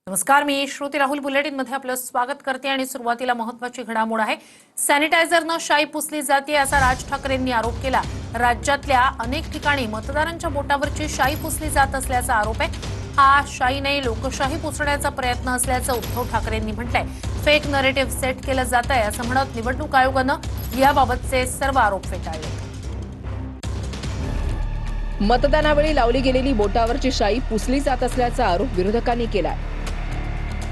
नमस्कार, मी श्रुती राहुल बुलेटिनमध्ये आपलं स्वागत करते आणि सुरुवातीला महत्त्वाची घडामोड आहे। सॅनिटायझरनं शाई पुसली जाते असा राज ठाकरेंनी आरोप केला। राज्यातल्या अनेक ठिकाणी मतदारांच्या बोटावरची शाई पुसली जात असल्याचा आरोप आहे। हा शाई नाही लोकशाही पुसण्याचा प्रयत्न असल्याचं उद्धव ठाकरेंनी म्हटलंय। फेक नरेटिव्ह सेट केलं जातंय असं म्हणत निवडणूक आयोगानं याबाबतचे सर्व आरोप फेटाळले। मतदानावेळी लावली गेलेली बोटावरची शाई पुसली जात असल्याचा आरोप विरोधकांनी केलाय।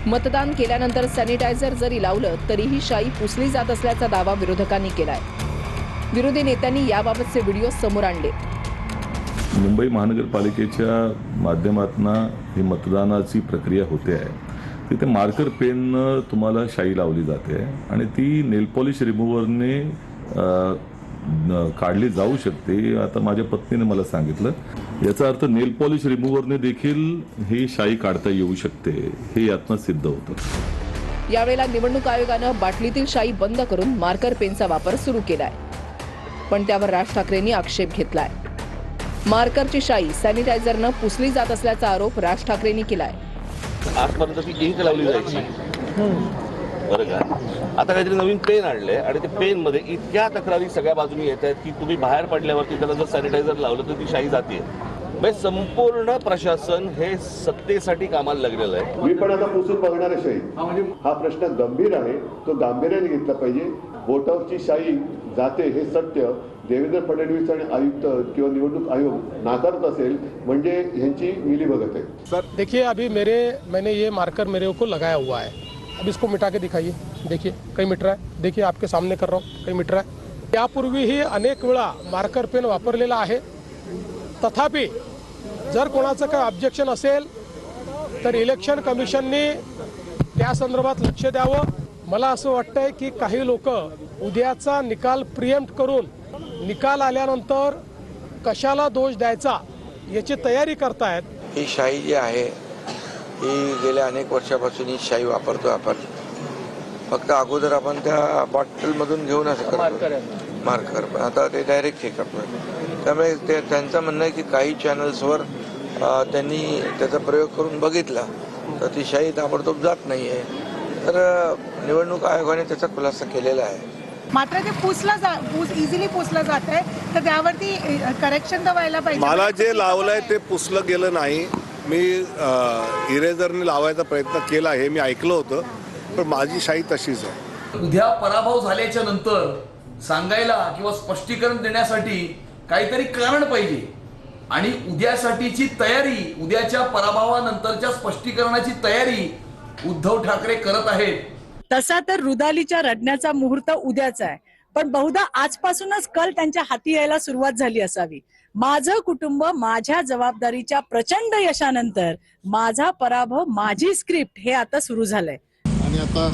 मतदान केल्यानंतर सॅनिटायझर जरी लावलं तरीही शाई पुसली जात असल्याचा दावा विरोधकांनी केलाय। विरोधी नेत्यांनी याबाबतचे व्हिडिओ समोर आणले। मुंबई महानगरपालिकेच्या माध्यमातून ही मतदानाची प्रक्रिया होते आहे। तिथे मार्कर पेननं तुम्हाला शाई लावली जाते आणि ती नेल पॉलिश रिमूव्हरने काढली जाऊ शकते। आता माझ्या पत्नीने मला सांगितलं, याचा अर्थ नेल पॉलिश रिमूव्हरने देखील ही शाई काढता येऊ शकते, हे यातनं सिद्ध होतं। यावेळेला निवडणूक आयोगानं बाटलीतील शाई बंद करून मार्कर पेनचा वापर सुरू केलाय, पण त्यावर राज ठाकरेंनी आक्षेप घेतलाय। मार्करची शाई सॅनिटायझरनं पुसली जात असल्याचा आरोप राज ठाकरेंनी केलाय। आजपर्यंत ती इंक लावली जायची, बरं का? आता काहीतरी नवीन पेन आणलंय आणि ते पेन मध्ये इतक्या तक्रारी सगळ्या बाजूनी येत आहेत की तुम्ही बाहेर पडल्यावरती त्याला जर सॅनिटायझर लावलं तर ती शाई जाते। म्हणजे संपूर्ण प्रशासन हे सत्तेसाठी कामाला लागलेलं आहे। मी पण आता पुसून बघणार आहे शाई। हा प्रश्न गंभीर आहे, तो गांभीर्याने घेतला पाहिजे। बोटावरची शाई जाते हे सत्य देवेंद्र फडणवीस आणि आयुक्त किंवा निवडणूक आयोग नाकारत असेल म्हणजे ह्यांची मिलीभगत आहे। सर देखिए, अभी मैंने ये मार्कर मेरे को लगाया हुआ है। अब इसको मिटा के दिखाइए। देखिए कहीं मिट रहा है, देखिए आपके सामने कर रहा हूँ, कहीं मिट रहा है। यापूर्वीही अनेक वेळा मार्कर पेन वापरलेला आहे। तथापि जर कोणाचं काही ऑब्जेक्शन असेल तर इलेक्शन कमिशनने त्या संदर्भात लक्ष द्यावं। मला असं वाटतंय की काही लोक उद्याचा निकाल प्रिएम्प्ट करून निकाल आल्यानंतर कशाला दोष द्यायचा याची तयारी करतायत। ही शाई जी आहे ही गेल्या अनेक वर्षापासून ही शाई वापरतो आपण। फक्त अगोदर आपण त्या बॉटलमधून घेऊन असं मार्कर, पण आता ते डायरेक्ट हे करतो। त्यामुळे ते त्यांचं म्हणणं आहे की काही चॅनल्सवर त्यांनी त्याचा प्रयोग करून बघितला तर ती शाई ताबडतोब जात नाही आहे। तर निवडणूक आयोगाने त्याचा खुलासा केलेला आहे। मात्र ते इझिली पुसलं जात आहे, तर त्यावरती करेक्शन तर व्हायला पाहिजे। मला जे लावलंय ते पुसलं गेलं नाही। मी इरेझरने लावायचा प्रयत्न केला हे मी ऐकलं होतं, पण माझी शाई तशीच आहे। उद्या पराभव झाल्याच्या नंतर सांगायला किंवा स्पष्टीकरण देण्यासाठी काहीतरी कारण पाहिजे आणि उद्यासाठीची तयारी, उद्याच्या पराभवानंतरच्या स्पष्टीकरणाची तयारी उद्धव ठाकरे करत आहेत। तसा तर रुदालीच्या रडण्याचा मुहूर्त उद्याचा आहे, पण बहुधा आजपासूनच कल त्यांच्या हाती यायला सुरुवात झाली असावी। माझं कुटुंब माझ्या जबाबदारीच्या प्रचंड यशानंतर माझा पराभव माझी स्क्रिप्ट हे आता सुरू झालंय। आणि आता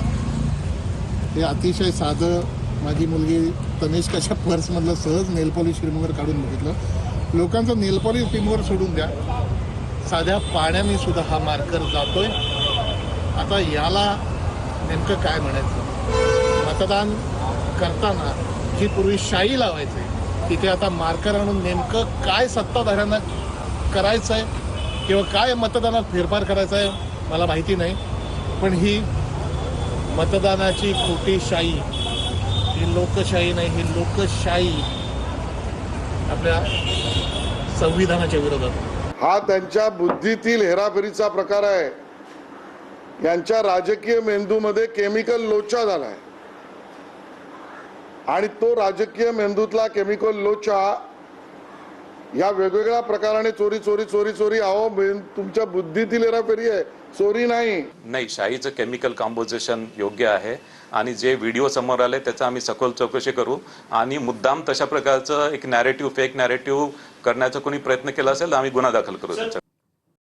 हे अतिशय साधं माझी मुलगी तनिष्काच्या पर्समधलं सहज नेल पॉलिश रिमूव्हर काढून बघितलं। लोकांचं नेल पॉलिश रिमूव्हर सोडून द्या, साध्या पाण्याने सुद्धा हा मार्कर जातोय। आता याला नेमकं काय म्हणायचं? मतदान करताना जी पूर्वी शाई लावायची तिथे आता मार्कर आणून नेमकं काय सत्ताधाऱ्यांना करायचंय किंवा काय मतदानात फेरफार करायचा आहे मला माहिती नाही, पण ही मतदानाची खोटी शाई, ही लोकशाही नाही, ही लोकशाही आपल्या संविधानाच्या विरोधात। हा त्यांच्या बुद्धीतील हेराफेरीचा प्रकार आहे। यांच्या राजकीय मेंदूमध्ये केमिकल लोचा झालाय आणि तो राजकीय मेंदूतला केमिकल लोचा या वेगवेगळ्या प्रकाराने चोरी चोरी चोरी चोरी अहो तुमच्या बुद्धीतील हेराफेरी आहे, चोरी नाही। शाईचं केमिकल कंपोजिशन योग्य आहे आणि जे व्हिडिओ समोर आले त्याचा आम्ही सखोल चौकशी करू आणि मुद्दाम तशा प्रकारचं एक नॅरेटिव्ह, फेक नॅरेटिव्ह करण्याचा कोणी प्रयत्न केला असेल तर आम्ही गुन्हा दाखल करू।